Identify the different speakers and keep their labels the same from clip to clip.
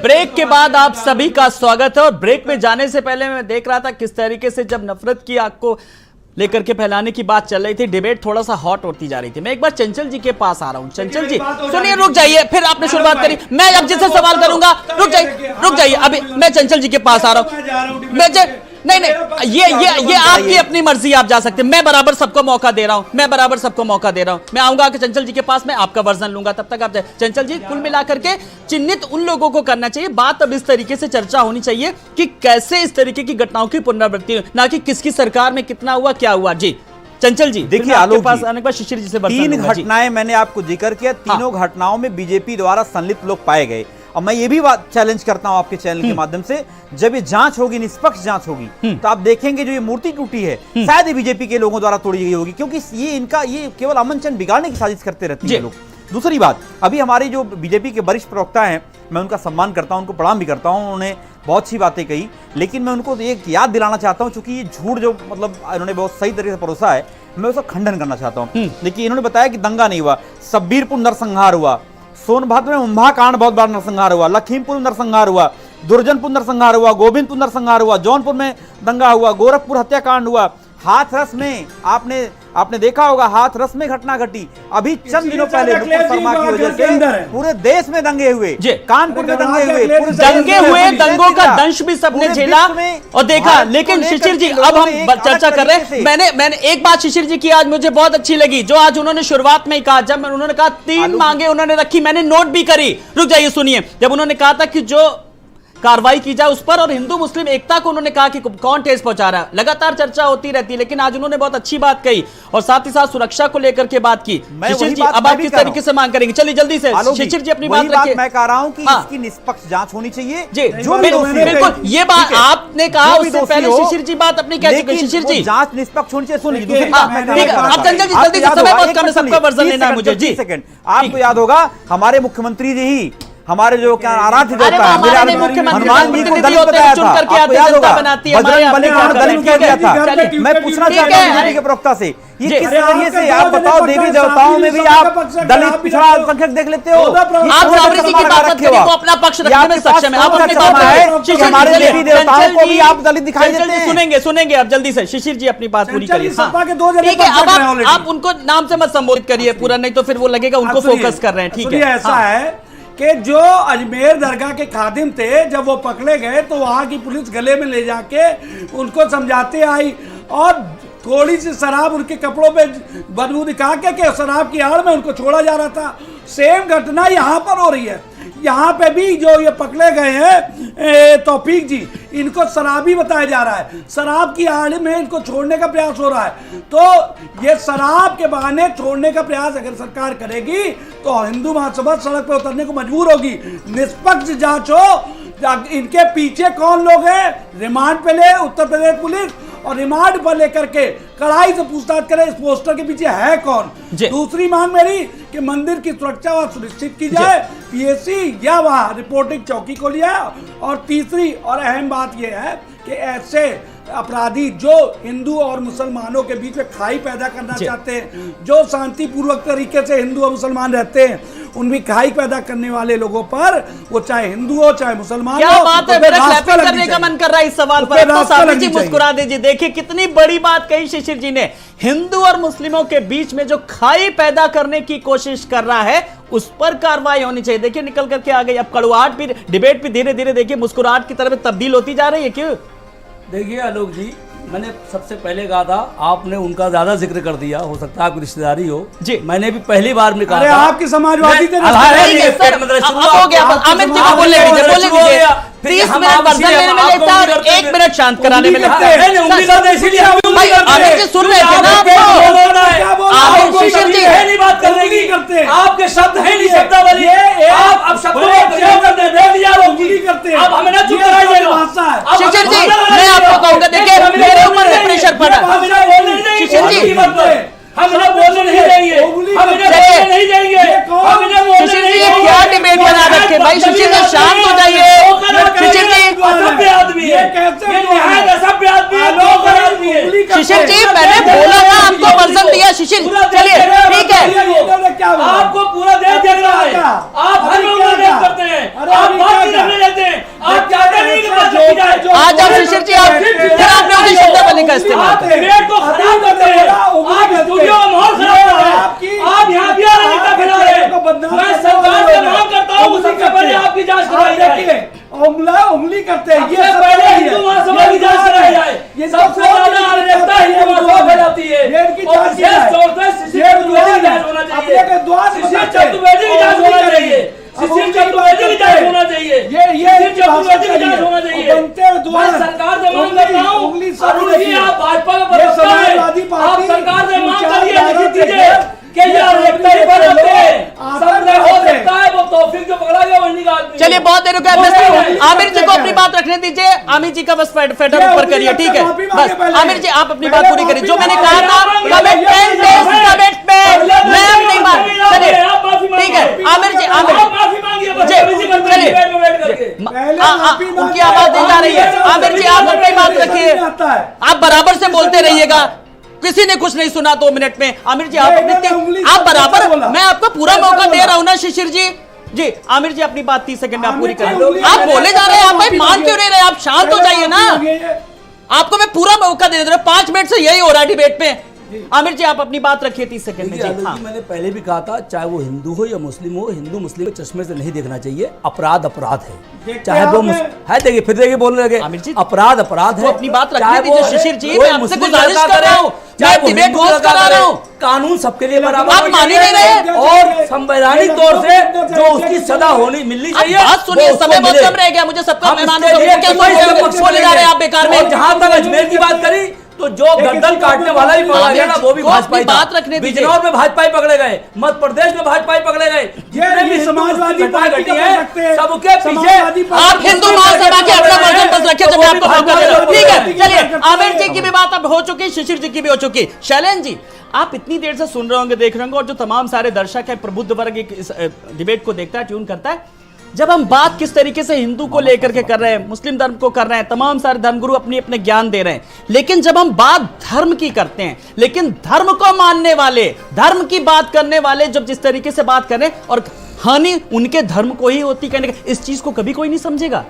Speaker 1: Break के बाद आप सभी का स्वागत है। और ब्रेक में जाने से पहले मैं देख रहा था किस तरीके से जब नफरत की आग को लेकर के फैलाने की बात चल रही थी, डिबेट थोड़ा सा हॉट होती जा रही थी। मैं एक बार चंचल जी के पास आ रहा हूं। चंचल जी सुनिए, रुक जाइए, फिर आपने शुरुआत करी, मैं अब जिससे सवाल करूंगा, रुक जाइए, अभी मैं चंचल जी के पास आ रहा हूं। मैं नहीं, ये आपकी अपनी मर्जी, आप जा सकते हैं। मैं बराबर सबको मौका दे रहा हूं, मैं आऊंगा कि चंचल जी के पास, मैं आपका वर्जन लूंगा, तब तक आप जाए। चंचल जी, कुल मिलाकर के चिन्हित उन लोगों को करना चाहिए। बात अब इस तरीके से चर्चा होनी चाहिए कि कैसे इस तरीके की घटनाओं की पुनरावृत्ति, ना कि किसकी सरकार में कितना हुआ, क्या हुआ। जी चंचल जी,
Speaker 2: देखिए आलोक
Speaker 1: पास आने के बाद शिशिर जी से
Speaker 2: 3 घटनाएं मैंने आपको जिक्र किया, तीनों घटनाओं में बीजेपी द्वारा संलिप्त लोग पाए गए। और मैं ये भी बात चैलेंज करता हूं आपके चैनल के माध्यम से, जब ये जांच होगी, निष्पक्ष जांच होगी, तो आप देखेंगे जो ये मूर्ति टूटी है शायद ये बीजेपी के लोगों द्वारा तोड़ी गई होगी, क्योंकि ये केवल अमन चैन बिगाड़ने की साजिश करते रहते हैं लोग। दूसरी बात, अभी हमारे जो बीजेपी के वरिष्ठ प्रवक्ता हैं, मैं उनका सम्मान करता हूं, उनको प्रणाम भी करता हूं, उन्होंने बहुत सी बातें कही, लेकिन मैं उनको एक याद दिलाना चाहता हूं, चूंकि ये झूठ जो मतलब इन्होंने बहुत सही तरीके से परोसा है, मैं उसका खंडन करना चाहता हूं। देखिए, इन्होंने बताया कि दंगा नहीं हुआ, सब्बीरपुर नरसंहार हुआ, सोनभद्र में उम्भा कांड बहुत बड़ा नरसंहार हुआ, लखीमपुर में नरसंहार हुआ, दुर्जनपुर नरसंहार हुआ, गोविंदपुर नरसंहार हुआ, जौनपुर में दंगा हुआ, गोरखपुर हत्याकांड हुआ, हाथरस में आपने देखा होगा, हाथरस में घटना घटी अभी चंद दिनों पहले शर्मा की वजह से पूरे देश में दंगे हुए, कानपुर में दंगे हुए,
Speaker 1: दंगों का दंश भी सबने झेला और देखा। लेकिन शिशिर जी, अब हम चर्चा कर रहे हैं। मैंने एक बात शिशिर जी की आज मुझे बहुत अच्छी लगी, जो आज उन्होंने शुरुआत में ही कहा, जब उन्होंने कहा 3 मांगे उन्होंने रखी, मैंने नोट भी करी। रुक जाइए, सुनिए, जब उन्होंने कहा था कि जो कार्रवाई की जाए उस पर, और हिंदू मुस्लिम एकता को उन्होंने कहा कि कौन ठेस पहुंचा रहा है। लगातार चर्चा होती रहती है, लेकिन आज उन्होंने बहुत अच्छी बात कही और साथ ही साथ सुरक्षा को लेकर के बात की। शिशिर जी, अब आप किस तरीके से मांग करेंगे? चलिए जल्दी से शिशिर जी अपनी बात रखिए।
Speaker 2: मैं कह रहा हूं कि इसकी निष्पक्ष जांच होनी चाहिए।
Speaker 1: बिल्कुल, ये बात आपने कहा, उससे पहले शिशिर जी बात अपनी कह चुके। शिशिर जी,
Speaker 2: जांच निष्पक्ष होनी चाहिए।
Speaker 1: सुनिए, अब चंचल जी जल्दी से, समय बहुत कम है, सबका वर्जन लेना है मुझे। जी
Speaker 2: सेकंड, आपको याद होगा हमारे मुख्यमंत्री जी ही, हमारे जो क्या आराध्य देवता है, हनुमान जी को दलित बताया था, आपको याद होगा, बजरंग बली को दलित कह दिया था। मैं पूछना चाहता हूं बीजेपी के प्रवक्ता से, ये किस तरीके से, आप बताओ, देवी देवताओं में भी आप दलित पिछड़ा अल्पसंख्यक देख लेते हो।
Speaker 1: आप सावरी की बात करिए, वो अपना पक्ष रखने में सक्षम है। आप अपनी बात
Speaker 2: है, हमारे देवी देवताओं को भी आप दलित दिखाई देते हैं।
Speaker 1: सुनेंगे अब जल्दी से। शिशिर जी अपनी बात पूरी करिए। ठीक है, अब आप उनको नाम से मत संबोधित करिए पूरा, नहीं तो फिर वो लगेगा उनको फोकस कर रहे हैं। ठीक है,
Speaker 3: ऐसा है कि जो अजमेर दरगाह के खादिम थे, जब वो पकड़े गए तो वहां की पुलिस गले में ले जाके उनको समझाते आई और थोड़ी सी शराब उनके कपड़ों पे बदबू दिखा के शराब की आड़ में उनको छोड़ा जा रहा था। सेम घटना यहाँ पर हो रही है। यहाँ पे भी जो ये पकड़े गए हैं तौफीक जी, इनको शराबी बताया जा रहा है, शराब की आड़ में इनको छोड़ने का प्रयास हो रहा है। तो ये शराब के बहाने छोड़ने का प्रयास अगर सरकार करेगी तो हिंदू महासभा सड़क पर उतरने को मजबूर होगी। निष्पक्ष जांच हो, इनके पीछे कौन लोग हैं, रिमांड पे ले उत्तर प्रदेश पुलिस, और रिमांड पर लेकर के कड़ाई से पूछताछ करे इस पोस्टर के पीछे है कौन। दूसरी मांग मेरी कि मंदिर की सुरक्षा वहां सुनिश्चित की जाए, पीएससी या वहां रिपोर्टिंग चौकी को लिया। और तीसरी और अहम बात यह है कि ऐसे अपराधी जो हिंदू और मुसलमानों के बीच में खाई पैदा करना चाहते हैं, जो शांतिपूर्वक तरीके से हिंदू और मुसलमान रहते हैं, उनकी खाई पैदा करने वाले लोगों पर, वो चाहे हिंदू हो चाहे मुसलमान हो,
Speaker 1: क्या बात है, मेरा क्लैपिंग करने का मन कर रहा है इस सवाल पर। तो साबिर जी मुस्कुरा दीजिए, देखिए कितनी बड़ी बात कही शिशिर जी ने। हिंदू और मुस्लिमों के बीच में जो खाई पैदा करने की कोशिश कर रहा है, उस पर कार्रवाई होनी चाहिए। देखिए निकल करके आ गई। अब कड़वाहट भी, डिबेट भी धीरे धीरे देखिए मुस्कुराहट की तरफ तब्दील होती जा रही है। क्यों?
Speaker 4: देखिए आलोक जी, मैंने सबसे पहले कहा था, आपने उनका ज्यादा जिक्र कर दिया, हो सकता है आपकी रिश्तेदारी हो जी। मैंने भी पहली बार में कहा था,
Speaker 3: आपकी समाजवादी थे।
Speaker 1: हो गया, अमित जी को बोलने दीजिए। 30 मिनट वर्जन लेने में लगता है और 1 मिनट शांत कराने में लगता है। अमित जी सुन रहे थे ना आपको? शिशिर जी
Speaker 4: नहीं बात करने की करते, आपके शब्द है नहीं शब्दावली, आप अब शब्दों करते हैं, आप हमें ना चुप कराइएगा।
Speaker 1: शिशिर जी मैं आपको कहूंगा, देखिए मेरे ऊपर भी प्रेशर पड़ा। शिशिर जी
Speaker 4: हम बोलने नहीं देंगे, हम बोलने नहीं देंगे।
Speaker 1: शिशिर जी क्या डिबेट बना रखे भाई? शिशिर जी शांत हो जाइए। शिशिर जी
Speaker 4: असभ्य आदमी है, असभ्य आदमी है।
Speaker 1: शिशिर जी मैंने बोला था, आपको वर्जन दिया। शिशिर चलिए ठीक है,
Speaker 4: आपको पूरा देश देख रहा है, आप हर लोग करते हैं, आप बात नहीं करने देते
Speaker 1: आज आप शिशिर जी आप फिर आपने उसी शब्दावली का इस्तेमाल किया।
Speaker 4: डिबेट को खराब करते हैं, आप स्टूडियो का माहौल खराब कर रहे हैं, आप यहाँ भी अराजकता फैला रहे हैं। मैं सरकार से मांग करता हूँ उसी के पहले आपकी जांच कराई जाए,
Speaker 3: उंगली करते हैं, ये
Speaker 4: पहले हिंदू महासभा की जांच कराई जाए।
Speaker 3: ये
Speaker 4: सबसे ज्यादा अराजकता हिंदू महासभा फैलाती है,
Speaker 3: ये इनकी
Speaker 4: और
Speaker 3: जांच
Speaker 4: विशेष तौर पे शिशिर चतुर्वेदी की जांच होना चाहिए,
Speaker 3: अपने के द्वार
Speaker 4: शिशिर चतुर्वेदी की जांच होना चाहिए, शिशिर चतुर्वेदी की जांच होना चाहिए, शिशिर चतुर्वेदी की जांच होना चाहिए। मैं सरकार से मांग कर रहा हूँ, अरुण जी आप भाजपा का प्रवक्ता हैं, आप सरकार से मांग करिए, लिखित दीजिए कि ये अराजकता ही बंद होते हैं। सबने हो सकता है वो तौफीक जो पकड़ा गया वही का आदमी।
Speaker 1: चलिए बहुत देर हो गया, आमिर जी को अपनी बात रखने दीजिए। आमिर जी का बस फेडर ऊपर करिए, ठीक है बस। आमिर जी आप अपनी बात पूरी करिए। जो मैंने कहा था कमिटमेंट मैं अपनी बात, चलिए ठीक है आमिर जी, आमिर उनकी आवाज नहीं जा रही है। आमिर जी आप अपनी बात रखिए, आप बराबर से बोलते रहिएगा, किसी ने कुछ नहीं सुना 2 मिनट में। आमिर जी आप बराबर, मैं आपको पूरा मौका दे रहा हूं ना शिशिर जी। जी आमिर जी अपनी बात 30 सेकंड में आप पूरी करें। आप बोले जा रहे हैं, आप भाई मान क्यों नहीं रहे, आप शांत हो जाइए ना। आपको मैं पूरा मौका दे रहा हूं, 5 मिनट से यही हो रहा है डिबेट में। आमिर जी आप अपनी बात रखिए 30 सेकंड में।
Speaker 5: देखिए हाँ। मैंने पहले भी कहा था, चाहे वो हिंदू हो या मुस्लिम हो, हिंदू मुस्लिम के चश्मे से नहीं देखना चाहिए। अपराध अपराध है, चाहे वो है। देखिए फिर देखिए बोलने लगे अपराध अपराध है।
Speaker 1: अपनी बात रखिए दीजिए शिशिर जी, मैं आपसे गुजारिश कर रहा हूं, मैं डिबेट होस्ट करा रहा हूं।
Speaker 5: कानून सबके लिए बराबर,
Speaker 1: आप मान ही नहीं रहे,
Speaker 5: और संवैधानिक तौर से जो उसकी सजा होनी मिलनी चाहिए।
Speaker 1: बात सुनिए, समय बहुत कम रह गया, मुझे सबका मेहमानों को क्या बोले जा रहे हैं आप बेकार में।
Speaker 5: जहां तक अजमेर की बात करी तो जो गर्दन काटने वाला भी पकड़ा गया ना वो भी भाजपा ही
Speaker 1: बात रखने दीजिए।
Speaker 5: बिजनौर में भाजपा ही पकड़े गए, मध्य प्रदेश में भाजपा ही पकड़े गए, जितने भी
Speaker 3: समाजवादी पार्टी
Speaker 5: है सबके पीछे
Speaker 1: आप हिंदू महासभा के अपना वर्जन बस रखिए, जब मैं आपको मौका दे रहा हूं। ठीक है चलिए, आमिर जी की भी बात अब हो चुकी, शिशिर जी की भी हो चुकी। शैलेन जी आप इतनी देर से सुन रहे होंगे, देख रहे होंगे, और जो तमाम सारे दर्शक है, प्रबुद्ध वर्ग इस डिबेट को देखता है, ट्यून करता है। जब हम बात किस तरीके से हिंदू को लेकर के कर रहे हैं, मुस्लिम धर्म को कर रहे हैं, तमाम सारे धर्मगुरु अपने अपने ज्ञान दे रहे हैं, लेकिन जब हम बात धर्म की करते हैं, लेकिन धर्म को मानने वाले, धर्म की बात करने वाले जब जिस तरीके से बात कर रहे हैं, और हानि उनके धर्म को ही होती कहने का, इस चीज को कभी कोई नहीं समझेगा।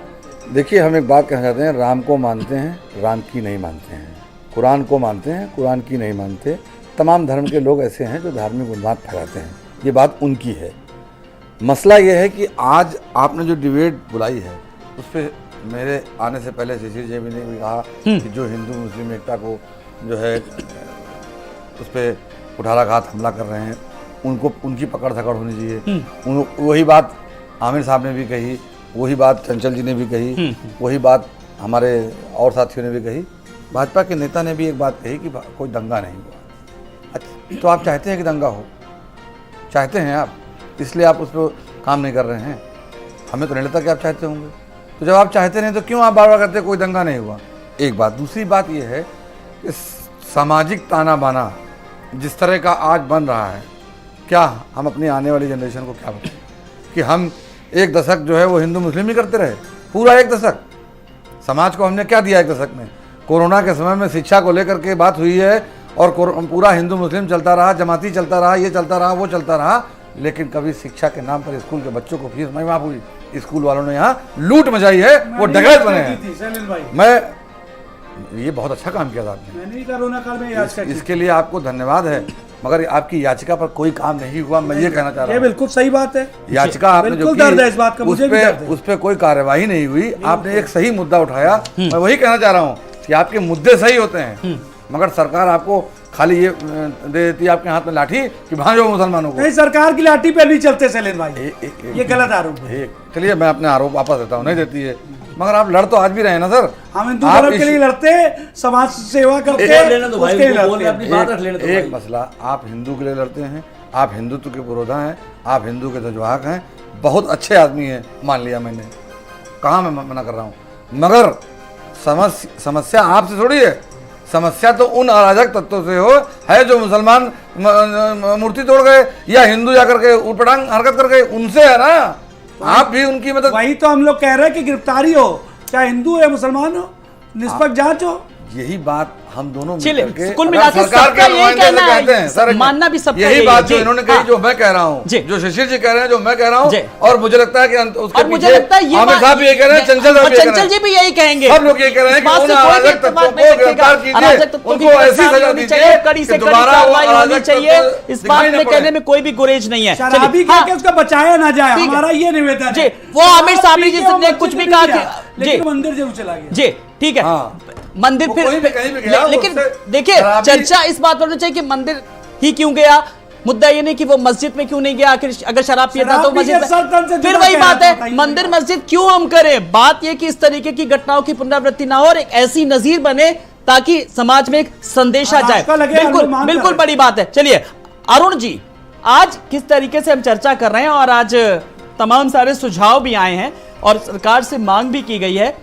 Speaker 6: देखिए हम एक बात कहना चाहते हैं, राम को मानते हैं, राम की नहीं मानते हैं। कुरान को मानते हैं, कुरान की नहीं मानते। तमाम धर्म के लोग ऐसे हैं जो धार्मिक उन्माद फैलाते हैं, ये बात उनकी है। मसला ये है कि आज आपने जो डिबेट बुलाई है उस पर मेरे आने से पहले शिशिर जी ने भी कहा कि जो हिंदू मुस्लिम एकता को जो है उस पर कुठाराघात हमला कर रहे हैं, उनको उनकी पकड़ धकड़ होनी चाहिए। वही बात आमिर साहब ने भी कही, वही बात चंचल जी ने भी कही, वही बात हमारे और साथियों ने भी कही। भाजपा के नेता ने भी एक बात कही कि कोई दंगा नहीं हुआ। अच्छा, तो आप चाहते हैं कि दंगा हो? चाहते हैं आप, इसलिए आप उस पर काम नहीं कर रहे हैं। हमें तो नहीं लगता कि आप चाहते होंगे। तो जब आप चाहते नहीं तो क्यों आप बार बार कहते कोई दंगा नहीं हुआ? एक बात। दूसरी बात यह है कि सामाजिक ताना बाना जिस तरह का आज बन रहा है, क्या हम अपनी आने वाली जनरेशन को क्या बताएं कि हम एक दशक जो है वो हिंदू मुस्लिम ही करते रहे? पूरा एक दशक समाज को हमने क्या दिया एक दशक में? कोरोना के समय में शिक्षा को लेकर के बात हुई है और पूरा हिंदू मुस्लिम चलता रहा, जमाती चलता रहा, ये चलता रहा, वो चलता रहा, लेकिन कभी शिक्षा के नाम पर स्कूल के बच्चों को फीस नहीं माफ हुई। स्कूल वालों ने यहाँ लूट मचाई है, वो डकैत बने हैं। मैं ये बहुत अच्छा काम किया था आपने,
Speaker 3: कोरोना काल में याचिका की।
Speaker 6: इसके लिए आपको धन्यवाद है, मगर आपकी याचिका पर कोई काम नहीं हुआ। मैं ये कहना चाह रहा हूँ,
Speaker 3: बिल्कुल सही बात है।
Speaker 6: याचिका आपने जो की उस पर कोई कार्यवाही नहीं हुई। आपने एक सही मुद्दा उठाया। मैं वही कहना चाह रहा हूँ कि आपके मुद्दे सही होते हैं, मगर सरकार आपको खाली ये दे देती है आपके हाथ में लाठी कि भांजो मुसलमानों को।
Speaker 3: नहीं, सरकार की लाठी पे नहीं चलते सैलेन भाई, ये गलत आरोप है।
Speaker 6: चलिए मैं अपने आरोप वापस देता हूँ, नहीं देती है, मगर आप लड़ तो आज भी रहे ना सर।
Speaker 3: हम हिंदू धर्म के लिए लड़ते, समाज सेवा करते, उसके लिए लड़ते।
Speaker 6: एक मसला, आप हिंदू के लिए लड़ते हैं, आप हिंदुत्व के पुरोधा हैं, आप हिंदू के ध्वजवाहक हैं, बहुत अच्छे आदमी हैं, मान लिया मैंने, कहाँ मैं मना कर रहा हूँ, मगर समस्या आपसे थोड़ी है। समस्या तो उन अराजक तत्वों से है जो मुसलमान मूर्ति तोड़ गए या हिंदू जाकर के उटपटांग हरकत कर गए, उनसे है ना। आप भी उनकी मदद।
Speaker 3: वही तो हम लोग कह रहे हैं कि गिरफ्तारी हो, चाहे हिंदू या मुसलमान हो, निष्पक्ष जांच हो।
Speaker 6: यही बात हम दोनों
Speaker 1: चलिए,
Speaker 6: मिलकर के
Speaker 1: कुल मिलाकर
Speaker 6: सरकार
Speaker 1: सबका
Speaker 6: के
Speaker 1: यही
Speaker 6: नुमाइंदे
Speaker 1: कहना है,
Speaker 6: कहते हैं सर,
Speaker 1: मानना भी सबका
Speaker 6: यही
Speaker 1: यही
Speaker 6: बात
Speaker 1: है।
Speaker 6: जो
Speaker 1: जी,
Speaker 6: इन्होंने कही,
Speaker 1: हाँ।
Speaker 6: जो मैं कह रहा हूँ,
Speaker 1: जी।
Speaker 6: जो शिशिर जी कह रहे हैं, जो मैं कह रहा
Speaker 1: जी।
Speaker 6: हूँ, और मुझे लगता है कि उसके
Speaker 1: और मुझे
Speaker 6: पीछे
Speaker 1: लगता है ये
Speaker 6: आमिर साहब भी ये कह रहे हैं, चंचल साहब भी ये कह रहे
Speaker 1: चंचल
Speaker 6: हैं,
Speaker 1: जी भी यही कहेंगे,
Speaker 6: सब लोग ये कह रहे हैं कि
Speaker 1: बात से
Speaker 6: उन
Speaker 1: कोई भी
Speaker 6: अराजक
Speaker 1: इत्तेफाक
Speaker 6: तत्वों
Speaker 1: नहीं
Speaker 6: को
Speaker 1: रखेगा।
Speaker 6: गिरफ्तार कीजिए,
Speaker 1: अराजक तत्वों की
Speaker 6: उनको ऐसी
Speaker 1: गिरफ्तारी
Speaker 6: सजा
Speaker 1: होनी
Speaker 6: दीजिए
Speaker 1: चाहिए, कड़ी से
Speaker 6: कि
Speaker 1: कड़ी
Speaker 6: दोबारा वो
Speaker 1: कार्रवाई होनी
Speaker 6: अराजक
Speaker 1: चाहिए,
Speaker 6: तत्व
Speaker 1: इस
Speaker 6: दिखाई
Speaker 1: बात
Speaker 6: ना
Speaker 1: में
Speaker 6: पड़े।
Speaker 1: कहने में कोई भी गुरेज नहीं है।
Speaker 3: शराबी
Speaker 1: चलिए,
Speaker 3: कह के उसका बचाया ना जाए,
Speaker 1: ठीक है।
Speaker 3: हमारा ये निवेदन
Speaker 1: जी,
Speaker 3: है।
Speaker 1: वो आमिर
Speaker 3: शराब
Speaker 1: साबरी
Speaker 3: पी
Speaker 1: जी
Speaker 3: के वो
Speaker 1: ने
Speaker 3: मस्जिद
Speaker 1: कुछ भी
Speaker 3: में
Speaker 1: कहा
Speaker 3: गया,
Speaker 1: कि
Speaker 3: लेकिन
Speaker 1: जी
Speaker 3: मंदिर जरूर चला गया।
Speaker 1: जी ठीक है,
Speaker 6: हाँ।
Speaker 1: मंदिर
Speaker 6: वो
Speaker 1: फिर
Speaker 6: कोई भी कहीं भी गया,
Speaker 1: लेकिन
Speaker 6: उससे
Speaker 1: देखिए
Speaker 6: शराबी-
Speaker 1: चर्चा इस बात पर होनी चाहिए कि मंदिर ही क्यों गया, मुद्दा ये नहीं कि वो मस्जिद में क्यों नहीं गया, आखिर अगर शराब पिया था
Speaker 3: शराब
Speaker 1: तो
Speaker 3: पी
Speaker 1: मस्जिद
Speaker 3: के सल्तनत से
Speaker 1: में, फिर
Speaker 3: जुड़ा
Speaker 1: वही
Speaker 3: क्या
Speaker 1: बात
Speaker 3: है,
Speaker 1: है,
Speaker 3: बताइए
Speaker 1: मंदिर
Speaker 3: मुझे।
Speaker 1: मस्जिद क्यों हम करें। बात ये कि इस तरीके की घटनाओं की पुनरावृत्ति ना हो और एक ऐसी नजीर बने ताकि समाज में एक संदेशा
Speaker 3: हाँ,
Speaker 1: जाए।
Speaker 3: आपका लगे
Speaker 1: बिल्कुल
Speaker 3: अनुमान
Speaker 1: बिल्कुल
Speaker 3: करें।
Speaker 1: बड़ी बात है। चलिए अरुण जी, आज किस तरीके से हम चर्चा कर रहे हैं और आज तमाम सारे सुझाव भी आए हैं और सरकार से मांग भी की गई है,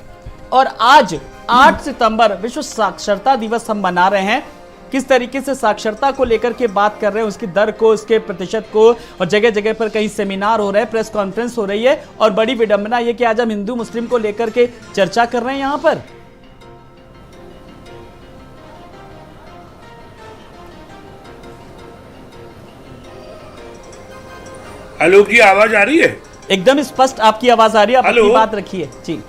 Speaker 1: और आज 8 सितंबर विश्व साक्षरता दिवस हम मना रहे हैं। किस तरीके से साक्षरता को लेकर के बात कर रहे हैं, उसकी दर को, उसके प्रतिशत को, और जगह जगह पर कहीं सेमिनार हो रहे हैं, प्रेस कॉन्फ्रेंस हो रही है, और बड़ी विडंबना यह कि आज हम हिंदू मुस्लिम को लेकर के चर्चा कर रहे हैं यहां पर।
Speaker 4: आलोक जी, आवाज आ रही है?
Speaker 1: एकदम स्पष्ट आपकी आवाज आ रही है, आप
Speaker 4: हेलो।
Speaker 1: अपनी बात रखिए। जी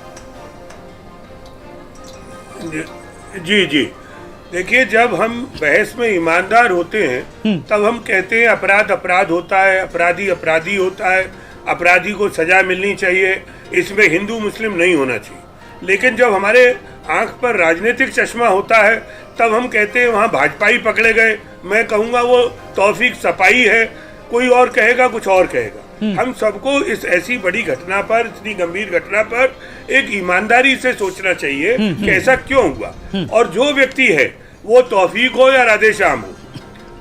Speaker 4: जी जी, देखिए, जब हम बहस में ईमानदार होते हैं तब हम कहते हैं अपराध अपराध होता है, अपराधी अपराधी होता है, अपराधी को सजा मिलनी चाहिए, इसमें हिंदू मुस्लिम नहीं होना चाहिए। लेकिन जब हमारे आंख पर राजनीतिक चश्मा होता है तब हम कहते हैं वहाँ भाजपाई पकड़े गए। मैं कहूँगा वो तौफीक सपाई है, कोई और कहेगा कुछ और कहेगा। हम सबको इस ऐसी बड़ी घटना पर, इतनी गंभीर घटना पर एक ईमानदारी से सोचना चाहिए कि ऐसा क्यों हुआ, और जो व्यक्ति है वो तौफीक हो या राधेश्याम हो,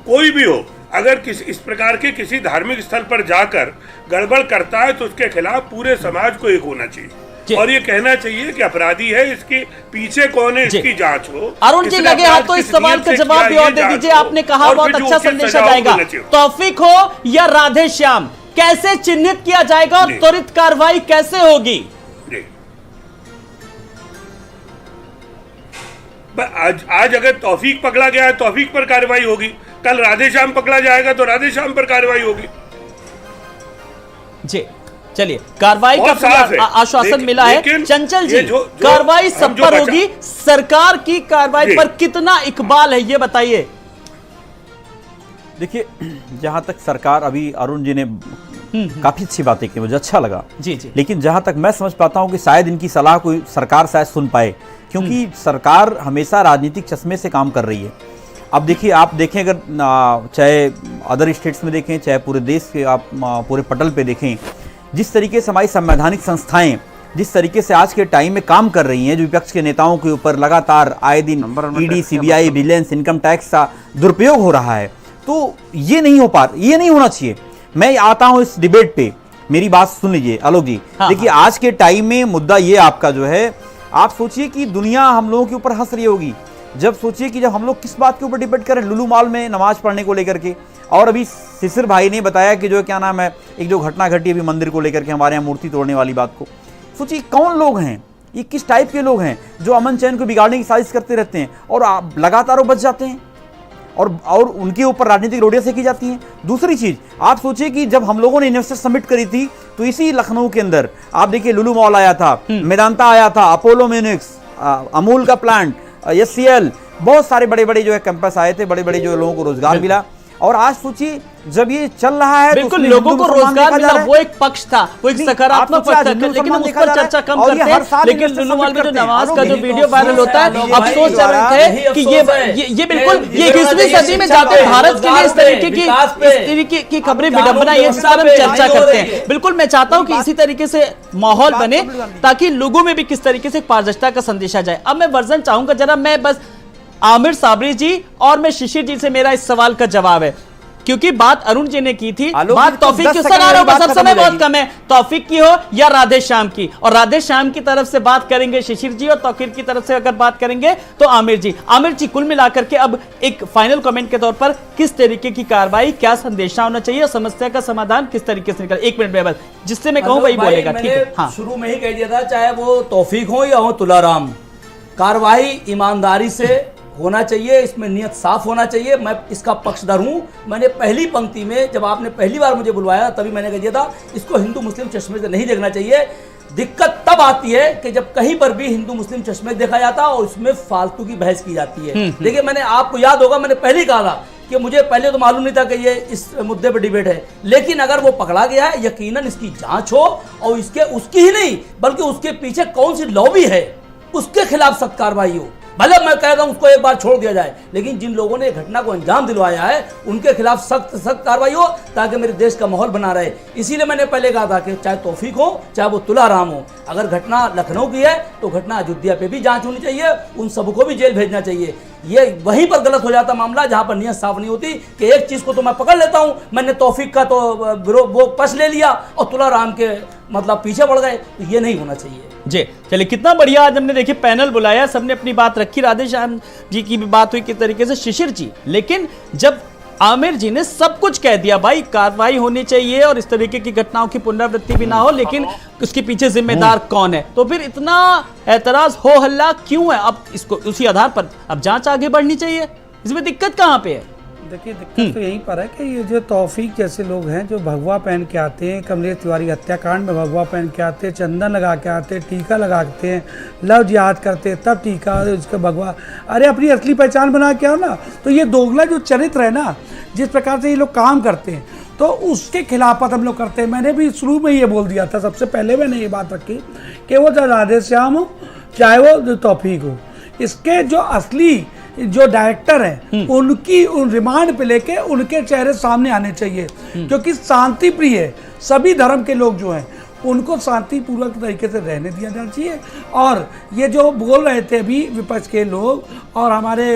Speaker 4: कोई भी हो, अगर इस प्रकार के किसी धार्मिक स्थल पर जाकर गड़बड़ करता है तो उसके खिलाफ पूरे समाज को एक होना चाहिए और ये कहना चाहिए कि अपराधी है, इसके पीछे कौन है, इसकी जांच हो।
Speaker 1: अरुण जी, लगे हाथ तो इस सवाल का जवाब भी और दे दीजिए। आपने कहा बहुत अच्छा संदेशा जाएगा, तौफीक हो या राधे श्याम, कैसे चिन्हित किया जाएगा और त्वरित कार्रवाई कैसे होगी?
Speaker 4: आज अगर तौफीक पकड़ा गया है, तौफीक पर कार्रवाई होगी, कल राधेश्याम पकड़ा जाएगा तो राधेश्याम पर कार्रवाई होगी।
Speaker 1: जी चलिए, कार्रवाई का आश्वासन मिला है। चंचल जी, कार्रवाई सब पर होगी, सरकार की कार्रवाई पर कितना इकबाल है ये बताइए।
Speaker 2: देखिए, जहां तक सरकार, अभी अरुण जी ने काफी अच्छी बातें की, मुझे अच्छा लगा।
Speaker 1: जी जी।
Speaker 2: लेकिन जहां तक मैं समझ पाता हूं कि शायद इनकी सलाह कोई सरकार शायद सुन पाए, क्योंकि सरकार हमेशा राजनीतिक चश्मे से काम कर रही है। अब देखिए, आप देखें, अगर चाहे अदर स्टेट्स में देखें, चाहे पूरे देश के आप पूरे पटल पे देखें, जिस तरीके से हमारी संवैधानिक संस्थाएं जिस तरीके से आज के टाइम में काम कर रही हैं, जो विपक्ष के नेताओं के ऊपर लगातार आए दिन ED, CBI, vigilance, income tax का दुरुपयोग हो रहा है, तो ये नहीं होना चाहिए। मैं आता हूं इस डिबेट पे, मेरी बात सुन लीजिए आलोक जी। देखिए, आज के टाइम में मुद्दा ये आपका जो है, आप सोचिए कि दुनिया हम लोगों के ऊपर हंस रही होगी जब सोचिए कि जब हम लोग किस बात के ऊपर डिबेट करें, लुलु मॉल में नमाज पढ़ने को लेकर के। और अभी शिशिर भाई ने बताया कि जो क्या नाम है, एक जो घटना घटी अभी मंदिर को लेकर के, हमारे यहाँ मूर्ति तोड़ने वाली बात को, सोचिए कौन लोग हैं ये, किस टाइप के लोग हैं जो अमन चैन को बिगाड़ने की साजिश करते रहते हैं और लगातार वो बच जाते हैं और उनके ऊपर राजनीतिक रोटियां सेकी जाती हैं। दूसरी चीज, आप सोचिए कि जब हम लोगों ने इन्वेस्टर समिट करी थी तो इसी लखनऊ के अंदर आप देखिए, लुलु मॉल आया था, मेदांता आया था, अपोलो म्यूनिक्स, अमूल का प्लांट, एचसीएल, बहुत सारे बड़े बड़े जो है कैंपस आए थे, बड़े बड़े जो लोगों को रोजगार मिला। और आज सोचिए जब ये चल रहा है,
Speaker 1: बिल्कुल, लोगों को रोजगार मिला, वो एक पक्ष था, वो एक सकारात्मक पक्ष था, लेकिन हम उस पर चर्चा कम करते हैं। लेकिन लुलु मॉल में जो नमाज का जो वीडियो वायरल होता है, अफसोस रहे थे कि ये बिल्कुल ये 21वीं सदी में जाते भारत के लिए इस तरीके की खबरें, विडंबना, ये सारा हम चर्चा करते हैं। बिल्कुल, मैं चाहता हूं कि इसी तरीके से माहौल बने ताकि लोगों में भी किस तरीके से पारदर्शिता का संदेशा जाए। अब मैं वर्जन चाहूंगा जरा, मैं बस आमिर साबरी जी और मैं शिशिर जी से मेरा इस सवाल का जवाब है, क्योंकि बात अरुण जी ने की थी, बात तौफीक की, बस समय बहुत कम है, तौफीक की हो या राधे श्याम की, और राधे श्याम की तरफ से बात करेंगे शिशिर जी और तौफीक की तरफ से अगर बात करेंगे तो आमिर जी। आमिर जी, कुल मिलाकर के अब एक फाइनल कमेंट के तौर पर किस तरीके की कार्रवाई, क्या संदेशा होना चाहिए और समस्या का समाधान किस तरीके से निकल, 1 मिनट में बस, जिससे मैं कहूं वही बोलेगा। ठीक है, हाँ,
Speaker 5: शुरू में ही कह दिया था, चाहे वो तौफीक हो या हो तुलाराम, कार्रवाई ईमानदारी से होना चाहिए, इसमें नियत साफ होना चाहिए। मैं इसका पक्षधर हूं। मैंने पहली पंक्ति में जब आपने पहली बार मुझे बुलवाया तभी मैंने कह दिया था इसको हिंदू मुस्लिम चश्मे से नहीं देखना चाहिए। दिक्कत तब आती है कि जब कहीं पर भी हिंदू मुस्लिम चश्मे देखा जाता है और उसमें फालतू की बहस की जाती है। देखिए, मैंने आपको याद होगा मैंने पहले ही कहा था कि मुझे पहले तो मालूम नहीं था कि ये इस मुद्दे पर डिबेट है, लेकिन अगर वो पकड़ा गया है यकीनन इसकी जांच हो और उसकी ही नहीं बल्कि उसके पीछे कौन सी लॉबी है उसके खिलाफ सख्त कार्रवाई हो। भले मैं कहता हूं उसको एक बार छोड़ दिया जाए, लेकिन जिन लोगों ने घटना को अंजाम दिलवाया है उनके खिलाफ सख्त कार्रवाई हो ताकि मेरे देश का माहौल बना रहे। इसीलिए मैंने पहले कहा था कि चाहे तौफीक हो चाहे वो तुलाराम हो, अगर घटना लखनऊ की है तो घटना अयोध्या पे भी जांच होनी चाहिए, उन सबको भी जेल भेजना चाहिए। ये वहीं पर गलत हो जाता मामला जहां पर नियत साफ नहीं होती कि एक चीज को तो मैं पकड़ लेता हूं, मैंने तौफीक का तो वो पक्ष ले लिया और तुलाराम के मतलब पीछे बढ़ गए, तो ये नहीं होना चाहिए।
Speaker 1: जी चलिए, कितना बढ़िया आज हमने देखिए पैनल बुलाया, सबने अपनी बात रखी, राधेश्याम जी की भी बात हुई किस तरीके से, शिशिर जी, लेकिन जब आमिर जी ने सब कुछ कह दिया भाई कार्रवाई होनी चाहिए और इस तरीके की घटनाओं की पुनरावृत्ति भी ना हो, लेकिन उसके पीछे जिम्मेदार कौन है, तो फिर इतना ऐतराज हो हल्ला क्यों है? अब इसको उसी आधार पर अब जांच आगे बढ़नी चाहिए, इसमें दिक्कत कहां पे है?
Speaker 3: देखिए, दिक्कत तो यहीं पर है कि ये जो तौफीक जैसे लोग हैं जो भगवा पहन के आते हैं, कमलेश तिवारी हत्याकांड में भगवा पहन के आते हैं, चंदन लगा के आते हैं, टीका लगाते हैं, लव जिहाद करते हैं, तब टीका उसका भगवा, अरे अपनी असली पहचान बना के आओ ना। तो ये दोगला जो चरित्र है ना, जिस प्रकार से ये लोग काम करते हैं, तो उसके खिलाफत हम लोग करते हैं। मैंने भी शुरू में ये बोल दिया था, सबसे पहले मैंने ये बात रखी कि वो चाहे राधेश्याम हो चाहे वो तौफीक हो, इसके जो असली जो डायरेक्टर हैं उनकी उन रिमांड पे लेके उनके चेहरे सामने आने चाहिए, क्योंकि शांति प्रिय सभी धर्म के लोग जो हैं उनको शांतिपूर्वक तरीके से रहने दिया जाना चाहिए। और ये जो बोल रहे थे अभी विपक्ष के लोग और हमारे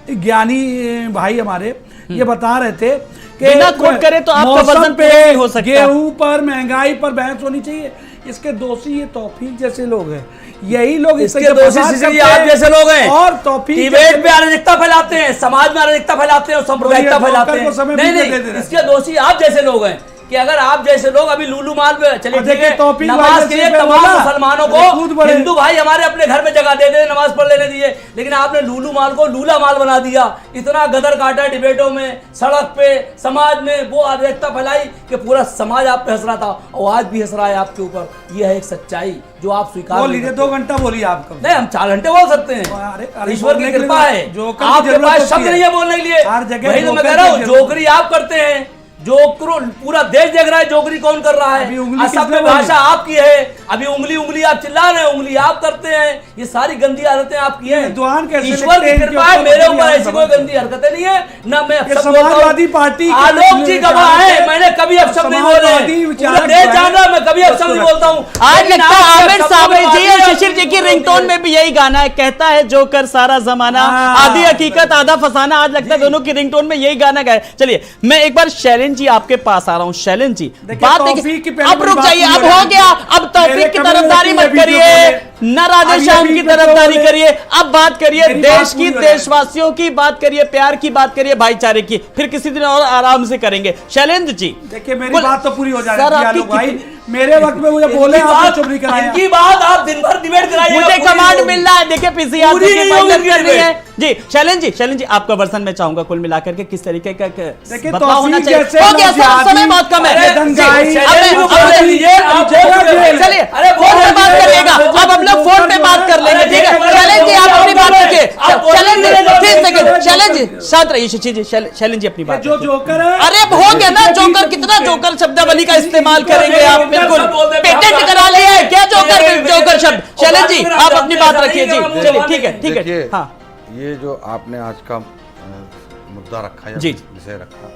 Speaker 3: ज्ञानी भाई हमारे ये बता रहे थे कि
Speaker 1: बिना कोट करे तो आपका वजन पे नहीं हो सकता,
Speaker 3: गेहूं पर महंगाई पर बहस होनी चाहिए। इसके दोषी ये तौफीक जैसे लोग हैं, यही लोग
Speaker 5: इसके दोषी आप जैसे लोग हैं
Speaker 3: और तौफीक
Speaker 5: डिबेट पे अराजकता फैलाते हैं, समाज में अराजकता फैलाते हैं और सांप्रदायिकता फैलाते हैं। नहीं, इसके दोषी आप जैसे लोग हैं कि अगर आप जैसे लोग अभी लूलू माल में चले गए नमाज के लिए तमाम मुसलमानों को, हिंदू भाई हमारे अपने घर में जगह दे दे नमाज पढ़ लेने दिए, लेकिन आपने लूलू माल को लूला माल बना दिया। इतना गदर काटा डिबेटों में, सड़क पे, समाज में वो अराजकता फैलाई कि पूरा समाज आप पे हंस रहा था और आज भी हंस रहा है आपके ऊपर। यह है एक सच्चाई जो आप स्वीकार
Speaker 3: लीजिए। 2 घंटा बोलिए आपको,
Speaker 5: नहीं हम 4 घंटे बोल सकते हैं, ईश्वर की कृपा है, आपके पास शब्द नहीं है बोलने के लिए। वही तो मैं कह रहा हूँ, जोकरी आप करते हैं, जोकरो पूरा देश देख रहा है जोकरी कौन कर रहा है, असभ्य भाषा आपकी है, अभी उंगली आप चिल्ला रहे हैं, उंगली आप करते हैं, ये सारी गंदी आदतें आपकी हैं। ईश्वर की कृपा है, मेरे ऊपर ऐसी कोई गंदी हरकतें नहीं है, ना मैं
Speaker 3: समाजवादी पार्टी
Speaker 5: आलोक जी गवाह है, मैंने कभी अपशब्द नहीं बोले, पूरा देश जान रहा मैं कभी अपशब्द नहीं बोलता हूँ।
Speaker 1: आज लगता है आमिर साबरी जी और शिशिर जी की रिंगटोन में भी यही गाना है, कहता है जोकर सारा जमाना, आधी हकीकत आधा फसाना। आज लगता है दोनों की रिंगटोन में यही गाना गाए। चलिए मैं एक बार शैलेंद्र जी आपके पास आ रहा हूं। शैलेंद्र जी बात देखिए, अब रुक जाइए, अब हो गया, अब तौफीक की तरफदारी मत करिए, न राधेश्याम की तरफदारी करिए, अब बात करिए देश की, देशवासियों की बात करिए, प्यार की बात करिए, भाईचारे की, फिर किसी दिन और आराम से करेंगे। शैलेंद्र जी
Speaker 3: देखिए, मेरी बात तो पूरी हो जाएगी भाई, मेरे वक्त में मुझे बोले
Speaker 5: इनकी बात आप दिन भर डिबेट कराइए,
Speaker 1: मुझे कमांड मिल रहा है। देखिए पीसीआर करनी है जी। शैलेंद्र जी आपका वर्सन मैं चाहूंगा कुल मिलाकर के किस तरीके का बदलाव होना चाहिए। समय बहुत कम है, चलिए फोन पे बात करिएगा, अब हम लोग फोन पे बात कर लेंगे, ठीक है। शैलेंद्र जी आप अपनी बात रखिए, शैलेंद्र जी शांत रहिए, शैलेंद्र जी अपनी बात।
Speaker 3: जो जोकर है,
Speaker 1: अरे हो गया ना जोकर, कितना जोकर शब्दावली का इस्तेमाल करेंगे आप, बिल्कुल पेटेंट करा लिया है क्या जोकर शब्द। शैलेंद्र जी आप अपनी बात रखिए जी, चलिए ठीक है। हाँ,
Speaker 6: ये जो आपने आज का मुद्दा रखा या
Speaker 1: जी
Speaker 6: विषय रखा,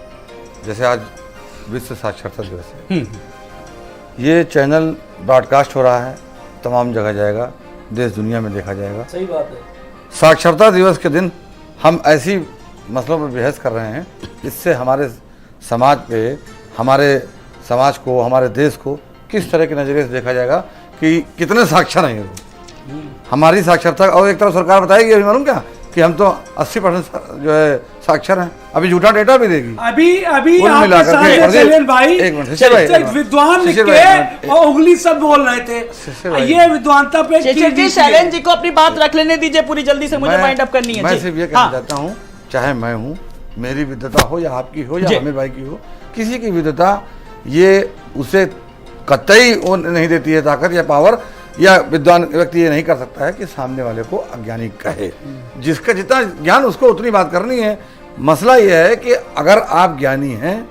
Speaker 6: जैसे आज विश्व साक्षरता दिवस है, ये चैनल ब्रॉडकास्ट हो रहा है, तमाम जगह जाएगा, देश दुनिया में देखा जाएगा।
Speaker 5: सही बात है।
Speaker 6: साक्षरता दिवस के दिन हम ऐसी मसलों पर बहस कर रहे हैं, इससे हमारे समाज पे, हमारे समाज को, हमारे देश को किस तरह के नज़रिए से देखा जाएगा कि कितने साक्षर हैं लोग। हमारी साक्षरता, और एक तरफ सरकार बताएगी अभी मालूम क्या कि हम तो 80% जो है साक्षर हैं, अभी झूठा डेटा भी देगी।
Speaker 3: अभी
Speaker 6: कुल
Speaker 3: आपके
Speaker 6: मिलाकर के-
Speaker 3: सामने शैलेंद्र भाई
Speaker 6: एक मिनट, शिशिर भाई, एक मिनट।
Speaker 3: विद्वान लिख
Speaker 6: शिशिर भाई, एक मिनट।
Speaker 3: के और उंगली सब बोल रहे
Speaker 6: शिशिर
Speaker 3: थे,
Speaker 6: भाई।
Speaker 3: ये विद्वानता पे
Speaker 1: शिशिर जी, शैलेंद्र जी को अपनी बात रख लेने दीजिए पूरी, जल्दी से मुझे वाइंड अप करनी है।
Speaker 6: मैं
Speaker 1: जी।
Speaker 6: सिर्फ ये कहना
Speaker 1: हाँ।
Speaker 6: चाहता हूँ, चाहे मैं हूँ, मेरी विद्वता हो या आपकी हो या
Speaker 1: जी।
Speaker 6: आमिर भाई की हो, किसी की विद्वता ये उसे कतई वो नहीं देती है ताकत या पावर, या विद्वान व्यक्ति ये नहीं कर सकता है कि सामने वाले को अज्ञानी कहे। जिसका जितना ज्ञान उसको उतनी बात करनी है। मसला ये है कि अगर आप ज्ञानी हैं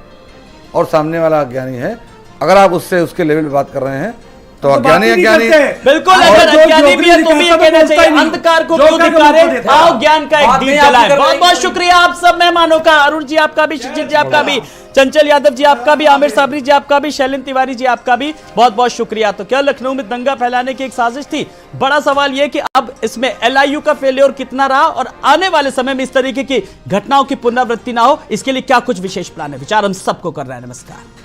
Speaker 6: और सामने वाला अज्ञानी है, अगर आप उससे उसके लेवल पे बात कर रहे हैं तो अज्ञानी अज्ञानी
Speaker 1: बिल्कुल,
Speaker 3: और
Speaker 1: अगर
Speaker 3: जो
Speaker 1: अज्ञानी भी है तो भी ये कहना
Speaker 3: बोलता ही
Speaker 1: चाहिए
Speaker 3: नहीं।
Speaker 1: अंधकार को
Speaker 3: जो
Speaker 1: क्यों
Speaker 3: क्या
Speaker 1: धिक्कारे,
Speaker 3: बोलता देता है।
Speaker 1: आओ ज्ञान का एक
Speaker 5: बात
Speaker 1: दीप
Speaker 5: नहीं आपकी
Speaker 1: जलाएं।
Speaker 5: कर
Speaker 1: बहुत
Speaker 5: रही
Speaker 1: बहुत
Speaker 5: है।
Speaker 1: शुक्रिया आप सब मेहमानों का, अरुण जी आपका भी, शिशिर जी आपका भी, चंचल यादव जी आपका भी, आमिर साबरी जी आपका भी, शैलेंद्र तिवारी जी आपका भी बहुत बहुत शुक्रिया। तो क्या लखनऊ में दंगा फैलाने की एक साजिश थी? बड़ा सवाल यह कि अब इसमें LIU का फेलियर कितना रहा और आने वाले समय में इस तरीके की घटनाओं की पुनरावृत्ति ना हो, इसके लिए क्या कुछ विशेष प्लान है? विचार हम सबको कर रहे हैं। नमस्कार।